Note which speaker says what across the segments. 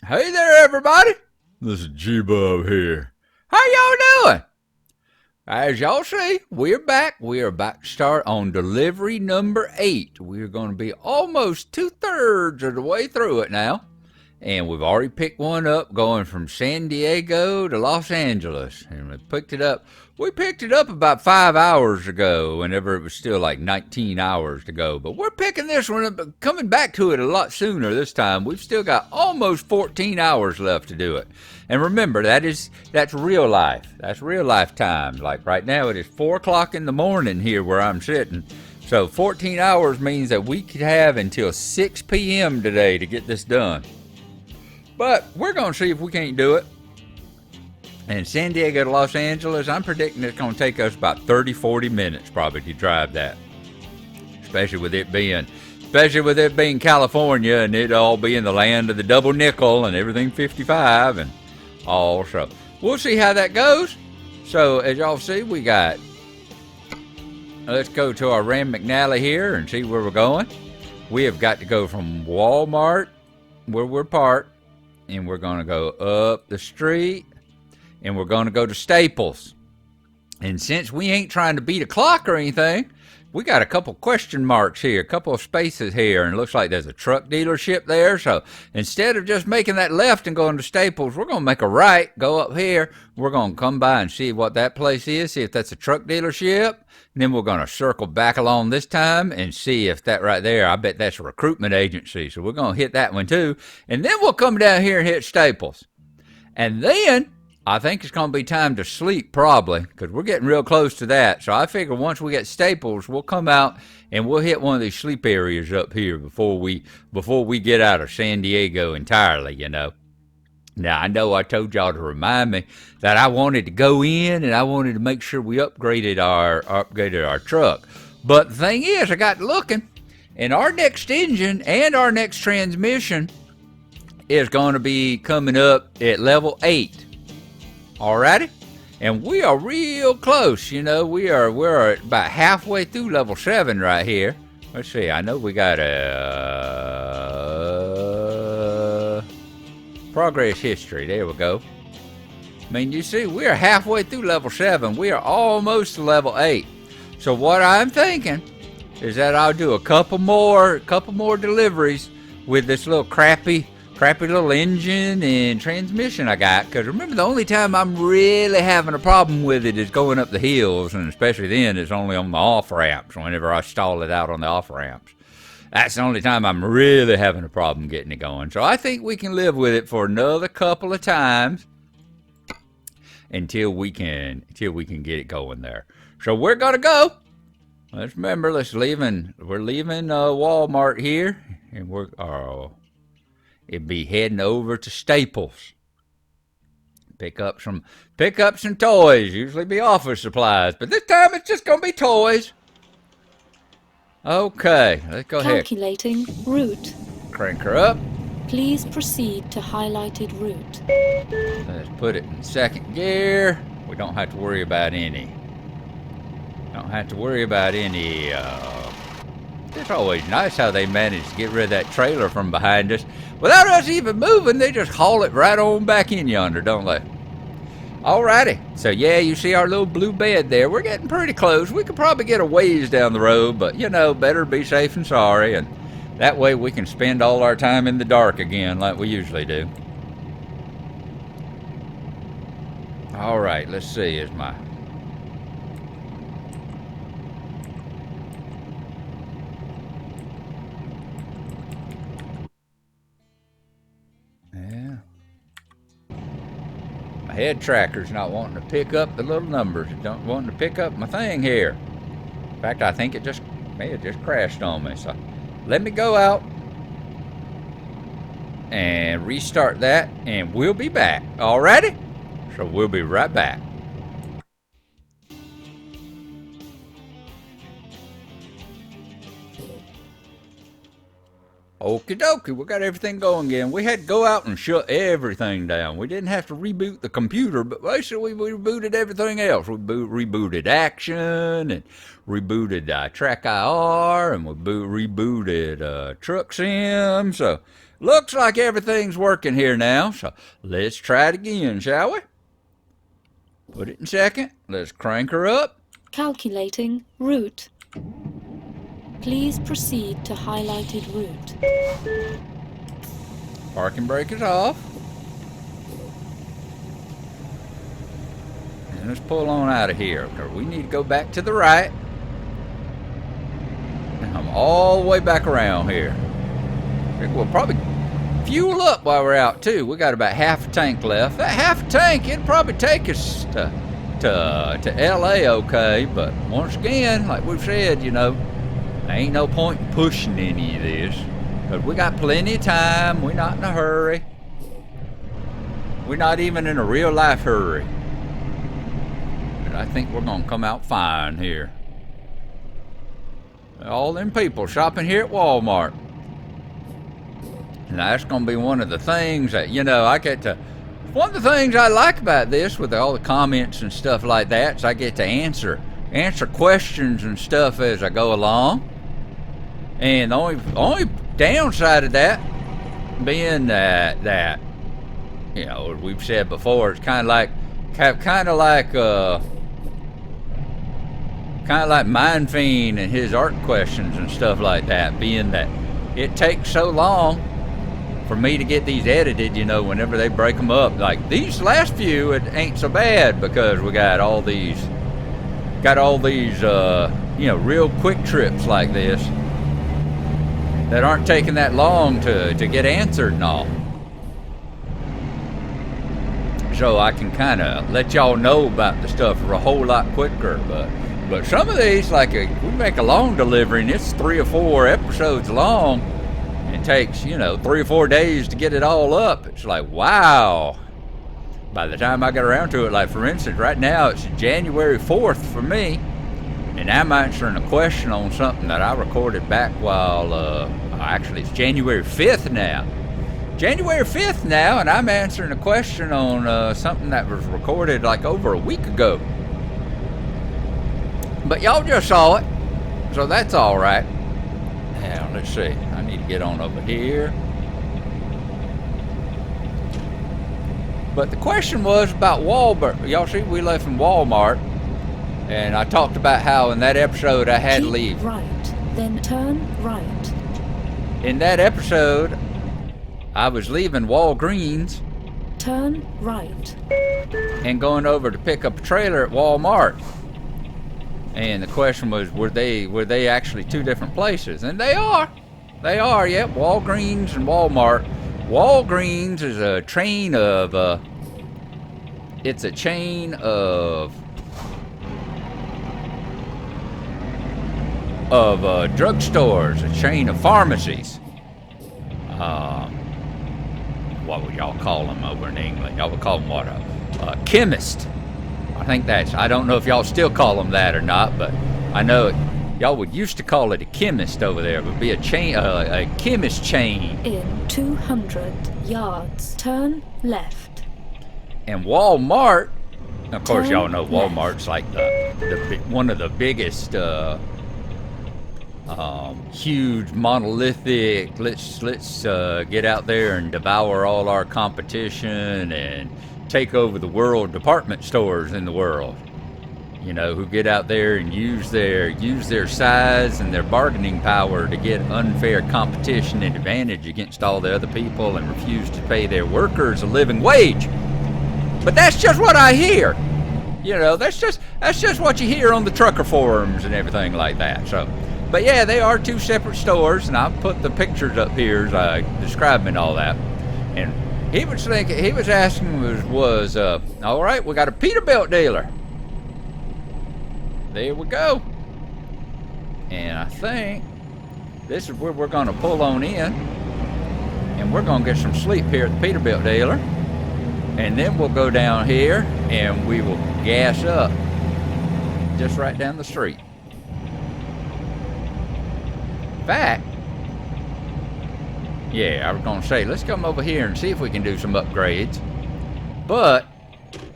Speaker 1: Hey there, everybody. This is G-Bub here. How y'all doing? As y'all see, we're back. We are about to start on delivery number 8. We're going to be almost 2/3 of the way through it now. And we've already picked one up going from San Diego to Los Angeles. And we picked it up. We picked it up about 5 hours ago, whenever it was still like 19 hours to go. But we're picking this one up, coming back to it a lot sooner this time. We've still got almost 14 hours left to do it. And remember, that's real life. That's real life time. Like right now, it is 4 o'clock in the morning here where I'm sitting. So 14 hours means that we could have until 6 p.m. today to get this done. But we're going to see if we can't do it. And San Diego to Los Angeles, I'm predicting it's going to take us about 30, 40 minutes probably to drive that. Especially with it being California and it all being the land of the double nickel and everything 55 and all. So we'll see how that goes. So as y'all see, we got, let's go to our Ram McNally here and see where we're going. We have got to go from Walmart, where we're parked, and we're going to go up the street, and we're going to go to Staples. And since we ain't trying to beat a clock or anything, we got a couple question marks here, a couple of spaces here, and it looks like there's a truck dealership there. So instead of just making that left and going to Staples, we're going to make a right, go up here. We're going to come by and see what that place is, see if that's a truck dealership. And then we're going to circle back along this time and see if that right there, I bet that's a recruitment agency. So we're going to hit that one too. And then we'll come down here and hit Staples. And then I think it's going to be time to sleep probably because we're getting real close to that. So I figure once we get Staples, we'll come out and we'll hit one of these sleep areas up here before we get out of San Diego entirely, you know. Now, I know I told y'all to remind me that I wanted to go in and I wanted to make sure we upgraded our truck. But the thing is, I got looking, and our next engine and our next transmission is going to be coming up at level 8. Alrighty? And we are real close, you know. We're about halfway through level 7 right here. Let's see, I know we got a progress history. There we go. I mean, you see, we are halfway through level 7. We are almost to level 8. So what I'm thinking is that I'll do a couple more deliveries with this little crappy little engine and transmission I got. Because remember, the only time I'm really having a problem with it is going up the hills, and especially then it's only on the off ramps. Whenever I stall it out on the off ramps, that's the only time I'm really having a problem getting it going. So I think we can live with it for another couple of times until we can get it going there. So we're gonna go. Let's remember, we're leaving Walmart here, and it'd be heading over to Staples. Pick up some toys. Usually be office supplies, but this time it's just gonna be toys. Okay, let's go ahead.
Speaker 2: Calculating route.
Speaker 1: Crank her up.
Speaker 2: Please proceed to highlighted route.
Speaker 1: Let's put it in second gear. We don't have to worry about any. It's always nice how they manage to get rid of that trailer from behind us. Without us even moving, they just haul it right on back in yonder, don't they? Alrighty, so yeah, you see our little blue bed there. We're getting pretty close. We could probably get a ways down the road, but you know, better be safe than sorry, and that way we can spend all our time in the dark again like we usually do. Alright, let's see, is my... My head tracker's not wanting to pick up the little numbers. It don't wanting to pick up my thing here. In fact, I think it may have just crashed on me. So let me go out and restart that, and we'll be back. Alrighty? So we'll be right back. Okie dokie, we got everything going again. We had to go out and shut everything down. We didn't have to reboot the computer, but basically we rebooted everything else. We rebooted Action and rebooted Track IR and we rebooted Truck Sim. So looks like everything's working here now. So let's try it again, shall we? Put it in second. Let's crank her up.
Speaker 2: Calculating route. Please proceed to highlighted route.
Speaker 1: Parking brake is off. And let's pull on out of here because we need to go back to the right. And I'm all the way back around here. I think we'll probably fuel up while we're out too. We got about half a tank left. That half a tank, it'd probably take us to LA okay, but once again, like we've said, you know, there ain't no point in pushing any of this because we got plenty of time. We're not in a hurry. We're not even in a real life hurry. But I think we're gonna come out fine here. All them people shopping here at Walmart. And that's gonna be one of the things that, you know, I get to. One of the things I like about this with all the comments and stuff like that is I get to answer questions and stuff as I go along. And the only downside of that being that you know, as we've said before, it's kind of like Mind Fiend and his art questions and stuff like that, being that it takes so long for me to get these edited, you know, whenever they break them up. Like these last few, it ain't so bad because we got all these, you know, real quick trips like this that aren't taking that long to get answered and all. So I can kind of let y'all know about the stuff a whole lot quicker. But some of these, like we make a long delivery and it's 3 or 4 episodes long. It takes, you know, 3 or 4 days to get it all up. It's like, wow. By the time I get around to it, like for instance, right now it's January 4th for me. And I'm answering a question on something that I recorded back while, actually it's January 5th now. January 5th now, and I'm answering a question on something that was recorded like over a week ago. But y'all just saw it, so that's all right. Now, let's see. I need to get on over here. But the question was about Walmart. Y'all see, we left from Walmart. And I talked about how in that episode I had to leave.
Speaker 2: Right, then turn right.
Speaker 1: In that episode, I was leaving Walgreens.
Speaker 2: Turn right.
Speaker 1: And going over to pick up a trailer at Walmart. And the question was, were they actually 2 different places? And they are. They are, yep. Walgreens and Walmart. Walgreens is a chain of, it's a chain of drugstores, a chain of pharmacies. What would y'all call them over in England? Y'all would call them what? A chemist. I think that's, I don't know if y'all still call them that or not, but I know y'all would used to call it a chemist over there. It would be a chain, a chemist chain.
Speaker 2: In 200 yards, turn left.
Speaker 1: And Walmart, of course,
Speaker 2: Turn
Speaker 1: y'all know
Speaker 2: left.
Speaker 1: Walmart's like one of the biggest, huge monolithic. Let's get out there and devour all our competition and take over the world department stores in the world. You know, who get out there and use their size and their bargaining power to get unfair competition and advantage against all the other people and refuse to pay their workers a living wage. But that's just what I hear. You know, that's just what you hear on the trucker forums and everything like that. So, but yeah, they are 2 separate stores, and I'll put the pictures up here as I describe them and all that. And he was asking was all right, we got a Peterbilt dealer. There we go. And I think this is where we're going to pull on in. And we're going to get some sleep here at the Peterbilt dealer. And then we'll go down here and we will gas up just right down the street. In fact, Yeah, I was gonna say, let's come over here and see if we can do some upgrades. But,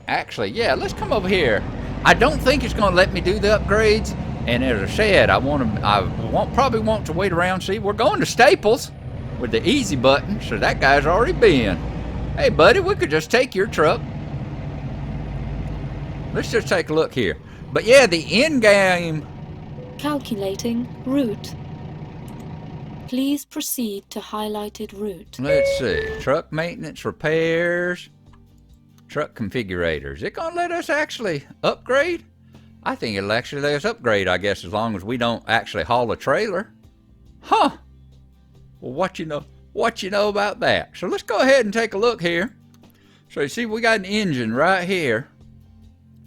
Speaker 1: actually, yeah, let's come over here. I don't think it's gonna let me do the upgrades. And as I said, probably want to wait around. See, we're going to Staples with the easy button, so that guy's already been. Hey, buddy, we could just take your truck. Let's just take a look here. But yeah, the in-game.
Speaker 2: Calculating route. Please proceed to highlighted route.
Speaker 1: Let's see. Truck maintenance, repairs, truck configurators. Is it gonna let us actually upgrade? I think it'll actually let us upgrade, I guess, as long as we don't actually haul a trailer. Huh. Well, what you know about that? So let's go ahead and take a look here. So you see, we got an engine right here.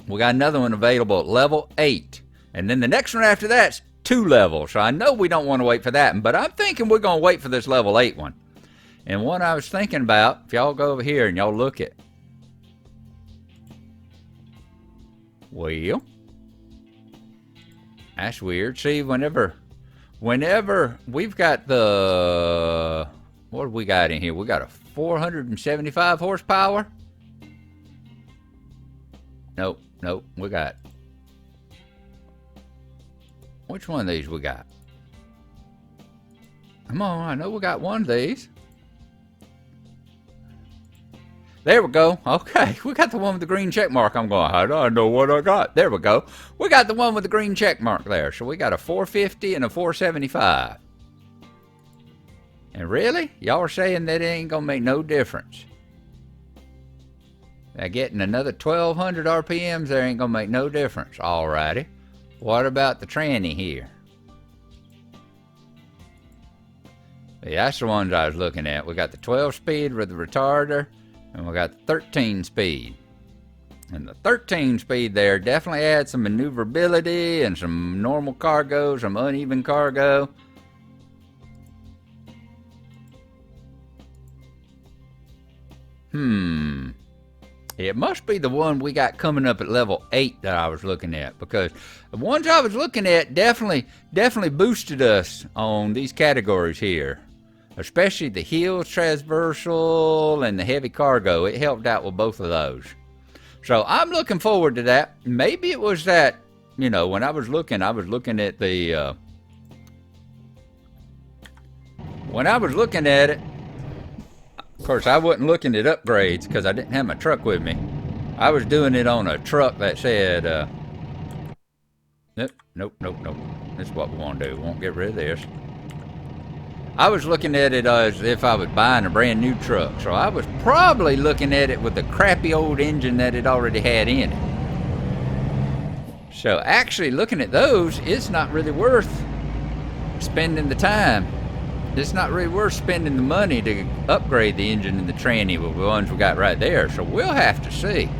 Speaker 1: We got another one available at level 8. And then the next one after that's 2 levels. So I know we don't want to wait for that, but I'm thinking we're going to wait for this level 8 one. And what I was thinking about, if y'all go over here and y'all look at, well, that's weird. See, whenever we've got the, what do we got in here? We got a 475 horsepower. Nope, we got, which one of these we got? Come on, I know we got one of these. There we go. Okay, we got the one with the green check mark. I'm going, how do I know what I got? There we go. We got the one with the green check mark there. So we got a 450 and a 475. And really? Y'all are saying that it ain't going to make no difference. Now getting another 1200 RPMs there ain't going to make no difference. Alrighty. What about the tranny here? Yeah, that's the ones I was looking at. We got the 12 speed with the retarder. And we got the 13 speed. And the 13 speed there definitely adds some maneuverability and some normal cargo, some uneven cargo. It must be the one we got coming up at level 8 that I was looking at, because the ones I was looking at definitely boosted us on these categories here. Especially the hills transversal and the heavy cargo. It helped out with both of those. So I'm looking forward to that. Maybe it was that, you know, when I was looking at the, when I was looking at it, of course I wasn't looking at upgrades because I didn't have my truck with me. I was doing it on a truck that said, nope. This is what we want to do. We won't get rid of this. I was looking at it as if I was buying a brand new truck. So I was probably looking at it with the crappy old engine that it already had in it. So actually looking at those, it's not really worth spending the time. It's not really worth spending the money to upgrade the engine and the tranny with the ones we got right there. So we'll have to see.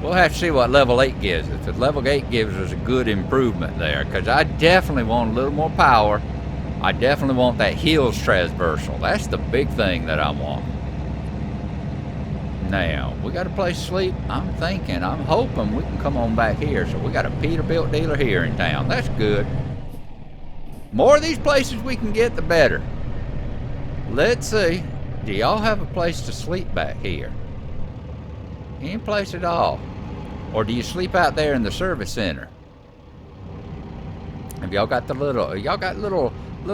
Speaker 1: We'll have to see what level 8 gives us. If level 8 gives us a good improvement there, because I definitely want a little more power. I definitely want that hills transversal. That's the big thing that I want. Now, we got a place to sleep. I'm hoping we can come on back here. So we got a Peterbilt dealer here in town. That's good. More of these places we can get, the better. Let's see. Do y'all have a place to sleep back here? Any place at all? Or do you sleep out there in the service center? Have y'all got little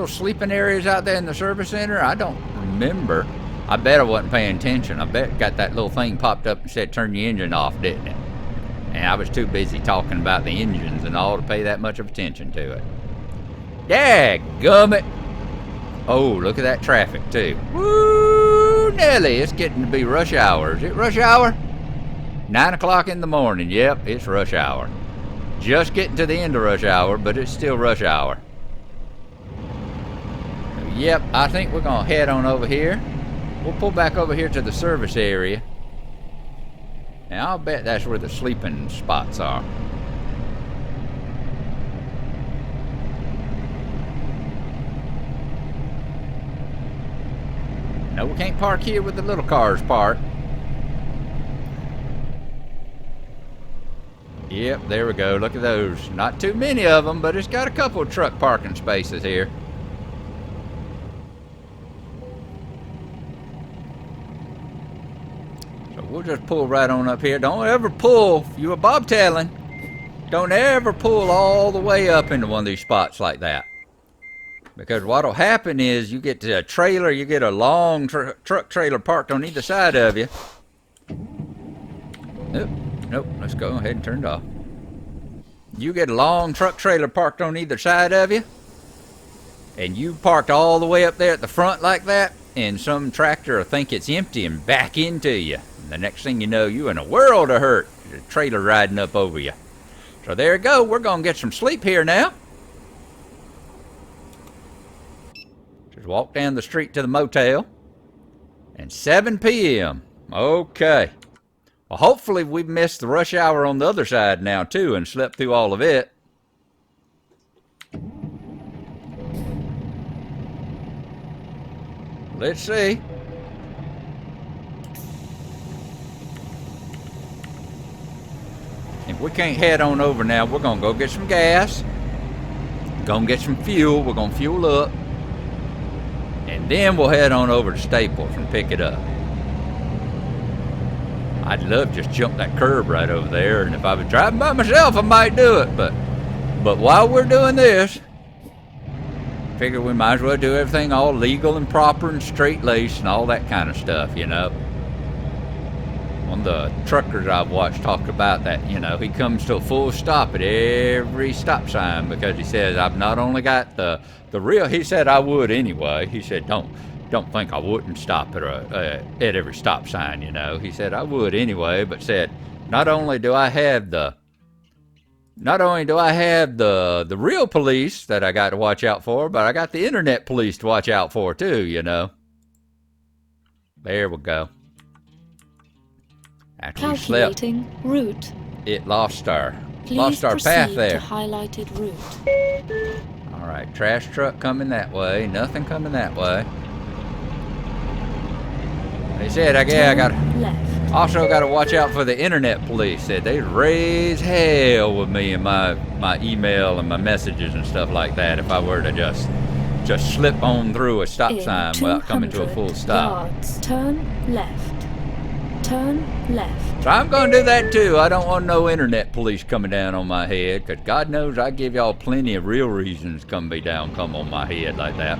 Speaker 1: sleeping areas out there in the service center? I don't remember. I bet I wasn't paying attention. I bet got that little thing popped up and said turn your engine off, didn't it? And I was too busy talking about the engines and all to pay that much of attention to it. Dadgummit. Oh, look at that traffic too. Woo, Nelly, it's getting to be rush hour. Is it rush hour? 9 o'clock in the morning. Yep, it's rush hour. Just getting to the end of rush hour, but it's still rush hour. Yep, I think we're gonna head on over here. We'll pull back over here to the service area. And I'll bet that's where the sleeping spots are. No, we can't park here with the little cars parked. Yep, there we go. Look at those. Not too many of them, but it's got a couple of truck parking spaces here. we'll just pull right on up here. Don't ever pull. If you a bobtailing, don't ever pull all the way up into one of these spots like that. Because what'll happen is you get to a trailer, you get a long truck trailer parked on either side of you. Nope, let's go ahead and turn it off. You get a long truck trailer parked on either side of you, and you parked all the way up there at the front like that, and some tractor will think it's empty and back into you. And the next thing you know, you in a world of hurt. There's a trailer riding up over you. So there you go. We're going to get some sleep here now. Just walk down the street to the motel. And 7 p.m. Okay. Well, hopefully we've missed the rush hour on the other side now, too, and slept through all of it. Let's see. If we can't head on over now, we're going to go get some gas. Going to get some fuel. We're going to fuel up. And then we'll head on over to Staples and pick it up. I'd love to just jump that curb right over there. And if I was driving by myself, I might do it. But while we're doing this, figure we might as well do everything all legal and proper and straight-laced and all that kind of stuff, you know. One of the truckers I've watched talk about that, you know, he comes to a full stop at every stop sign because he says, I've not only got the real, he said I would anyway. He said, don't think I wouldn't stop at every stop sign, you know. He said I would anyway, but said, not only do I have the real police that I got to watch out for, but I got the internet police to watch out for too, you know. There we go. After we slept,
Speaker 2: Calculating route.
Speaker 1: it lost our
Speaker 2: Please
Speaker 1: path there.
Speaker 2: to highlighted route.
Speaker 1: All right, trash truck coming that way. Nothing coming that way. They said, I got
Speaker 2: left.
Speaker 1: also got to watch out for the internet police. Said they raise hell with me in my email and my messages and stuff like that if I were to just slip on through a stop sign without coming to a full stop.
Speaker 2: Yards. Turn left. Turn left.
Speaker 1: So I'm going to do that too. I don't want no internet police coming down on my head, because God knows I give y'all plenty of real reasons to come on my head like that.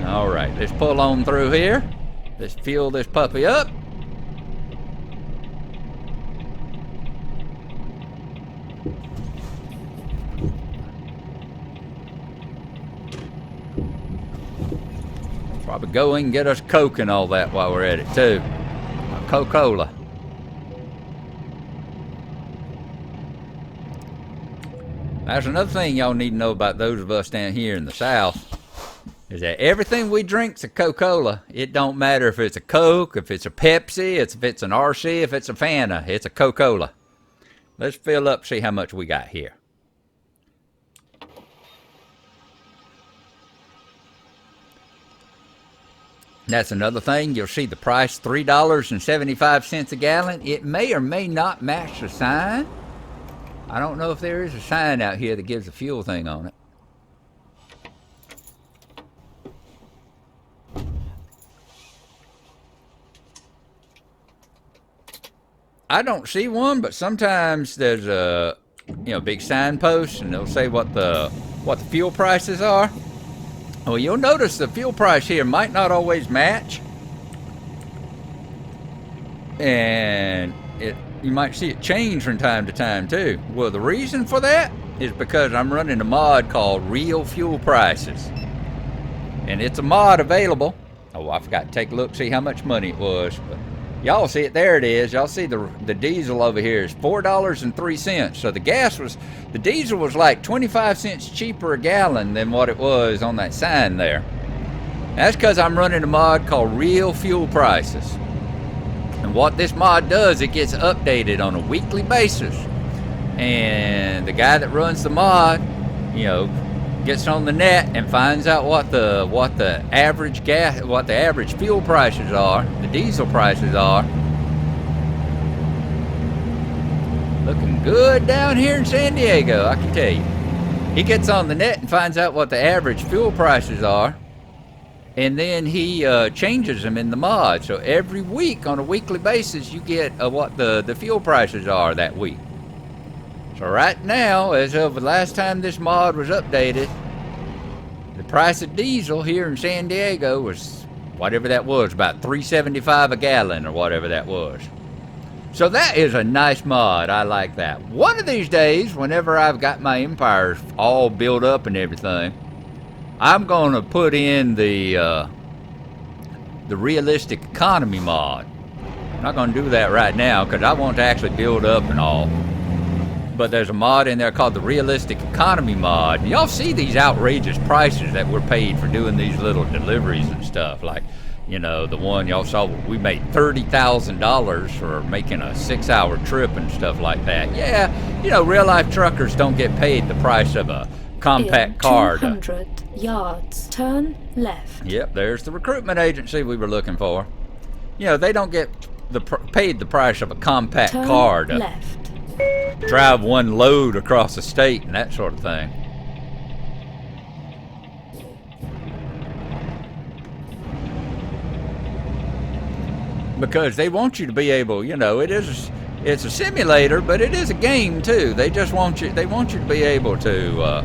Speaker 1: All right, let's pull on through here. Let's fuel this puppy up. Probably go in and get us Coke and all that while we're at it too. Coca-Cola. That's another thing y'all need to know about those of us down here in the South, is that everything we drink's a Coca-Cola. It don't matter if it's a Coke, if it's a Pepsi, if it's an RC, if it's a Fanta, it's a Coca-Cola. Let's fill up, see how much we got here. That's another thing. You'll see the price, $3.75 a gallon. It may or may not match the sign. I don't know if there is a sign out here that gives a fuel thing on it. I don't see one, but sometimes there's a big signpost, and they'll say what the fuel prices are. Well, you'll notice the fuel price here might not always match, and you might see it change from time to time too. Well, the reason for that is because I'm running a mod called Real Fuel Prices, and it's a mod available. Oh, I forgot to take a look, see how much money it was, but y'all see it, there it is. Y'all see the diesel over here is $4.03. So the diesel was like 25 cents cheaper a gallon than what it was on that sign there. That's because I'm running a mod called Real Fuel Prices. And what this mod does, it gets updated on a weekly basis. And the guy that runs the mod, gets on the net and finds out what the average fuel prices are, the diesel prices are. Looking good down here in San Diego, I can tell you. He gets on the net and finds out what the average fuel prices are. and then he changes them in the mod. So every week, on a weekly basis, you get what the fuel prices are that week. So right now, as of the last time this mod was updated, the price of diesel here in San Diego was whatever that was, about $3.75 a gallon or whatever that was. So that is a nice mod. I like that. One of these days, whenever I've got my empire all built up and everything, I'm going to put in the realistic economy mod. I'm not going to do that right now because I want to actually build up and all. But there's a mod in there called the realistic economy mod. And y'all see these outrageous prices that we're paid for doing these little deliveries and stuff. Like, you know, the one y'all saw, we made $30,000 for making a 6-hour trip and stuff like that. Yeah, you know, real life truckers don't get paid the price of a compact car.
Speaker 2: 200 yards, turn left.
Speaker 1: Yep, there's the recruitment agency we were looking for. You know, they don't get paid the price of a compact
Speaker 2: Turn
Speaker 1: car to
Speaker 2: left.
Speaker 1: drive one load across the state and that sort of thing. Because they want you to be able, you know, it's a simulator, but it is a game too. They just want you to be able to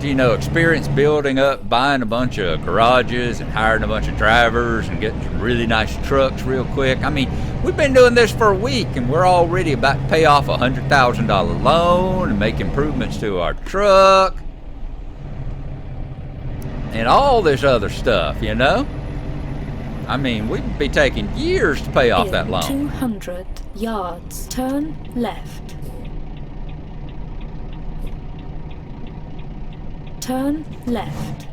Speaker 1: you know, experience building up, buying a bunch of garages and hiring a bunch of drivers and getting some really nice trucks real quick. I mean, we've been doing this for a week and we're already about to pay off a $100,000 loan and make improvements to our truck and all this other stuff, you know? I mean, we'd be taking years to pay off that loan.
Speaker 2: 200 yards, turn left. Turn left.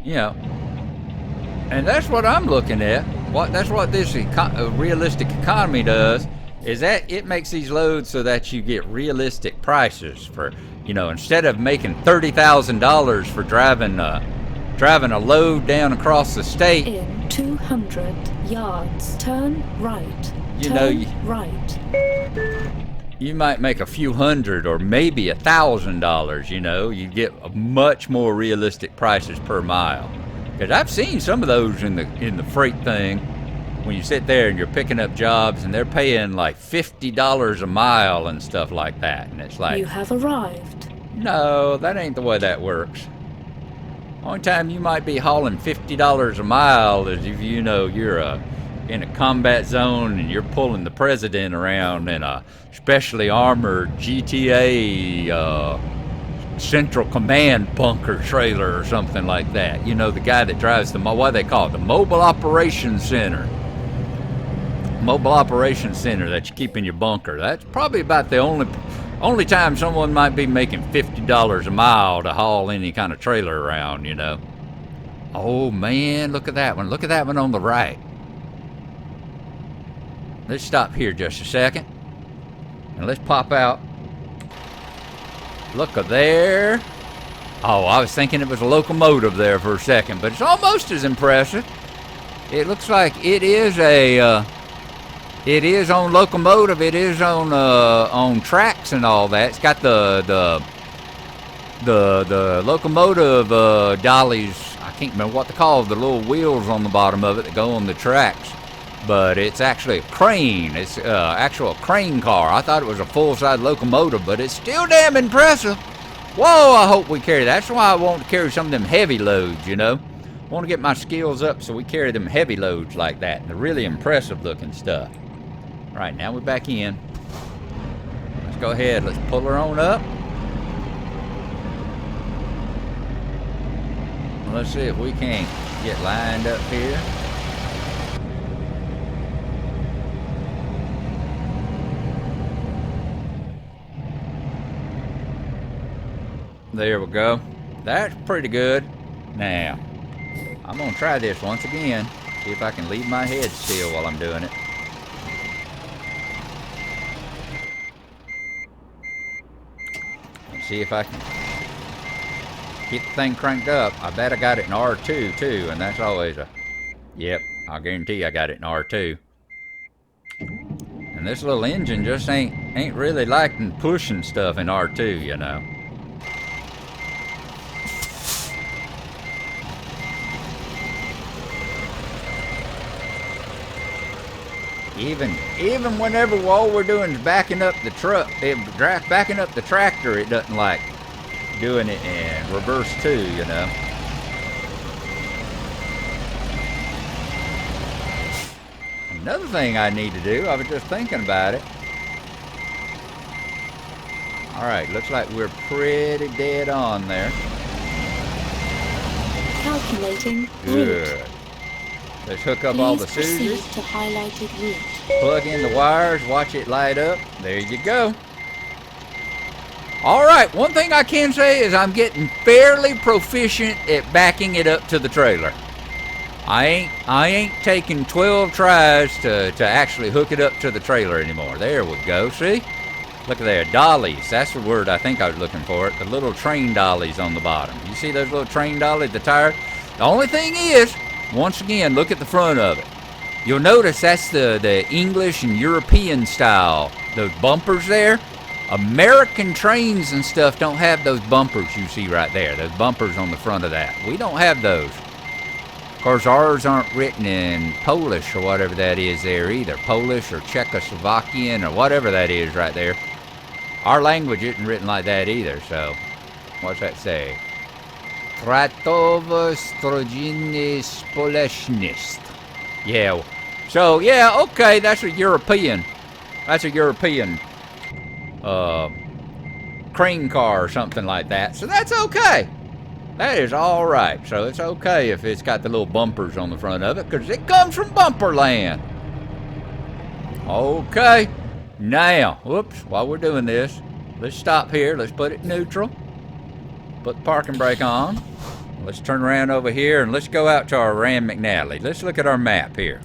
Speaker 1: You know, and that's what I'm looking at. That's what this realistic economy does, is that it makes these loads so that you get realistic prices for, you know, instead of making $30,000 for driving a load down across the state.
Speaker 2: In 200 yards, turn right.
Speaker 1: You
Speaker 2: turn
Speaker 1: know,
Speaker 2: right.
Speaker 1: You might make a few hundred or maybe $1,000, you know. You get much more realistic prices per mile. Because I've seen some of those in the freight thing when you sit there and you're picking up jobs and they're paying like $50 a mile and stuff like that. And it's like,
Speaker 2: You have arrived.
Speaker 1: no, that ain't the way that works. Only time you might be hauling $50 a mile is if, you know, you're in a combat zone and you're pulling the president around in a specially armored GTA Central Command bunker trailer or something like that. You know, the guy that drives what do they call it? The Mobile Operations Center. Mobile Operations Center that you keep in your bunker. That's probably about the only time someone might be making $50 a mile to haul any kind of trailer around, you know. Oh man, look at that one. Look at that one on the right. Let's stop here just a second. And let's pop out. Look there. Oh, I was thinking it was a locomotive there for a second, but it's almost as impressive. It looks like it is on locomotive. It is on tracks and all that. It's got the locomotive dollies. I can't remember what they call the little wheels on the bottom of it that go on the tracks. But it's actually a crane. It's actual crane car. I thought it was a full-size locomotive, but it's still damn impressive. Whoa, I hope we carry that. That's why I want to carry some of them heavy loads, you know. I want to get my skills up so we carry them heavy loads like that. The really impressive looking stuff. All right, now we're back in. Let's go ahead. Let's pull her on up. Let's see if we can't get lined up here. There we go. That's pretty good. Now, I'm going to try this once again. See if I can leave my head still while I'm doing it. Let's see if I can get the thing cranked up. I bet I got it in R2 too, and that's always a... Yep, I'll guarantee I got it in R2. And this little engine just ain't really liking pushing stuff in R2, you know. Even whenever all we're doing is backing up the truck, backing up the tractor, it doesn't like doing it in reverse too, you know. Another thing I need to do, I was just thinking about it. All right, looks like we're pretty dead on there.
Speaker 2: Calculating
Speaker 1: Good.
Speaker 2: route.
Speaker 1: Let's hook up all the
Speaker 2: Please proceed
Speaker 1: fuses.
Speaker 2: to highlighted route.
Speaker 1: Plug in the wires, watch it light up. There you go. All right, one thing I can say is I'm getting fairly proficient at backing it up to the trailer. I ain't taking 12 tries to actually hook it up to the trailer anymore. There we go, see? Look at there, dollies. That's the word I think I was looking for. The little train dollies on the bottom. You see those little train dollies, the tire? The only thing is, once again, look at the front of it. You'll notice that's the English and European style. Those bumpers there. American trains and stuff don't have those bumpers you see right there. Those bumpers on the front of that. We don't have those. Of course, ours aren't written in Polish or whatever that is there either. Polish or Czechoslovakian or whatever that is right there. Our language isn't written like that either, so what's that say? Tratowo Strodziny Społeczność. Yeah. So, yeah, okay, that's a European. That's a European crane car or something like that. So that's okay. That is all right. So it's okay if it's got the little bumpers on the front of it because it comes from bumper land. Okay. Now, whoops, while we're doing this, let's stop here. Let's put it neutral. Put the parking brake on. Let's turn around over here and let's go out to our Ram McNally. Let's look at our map here.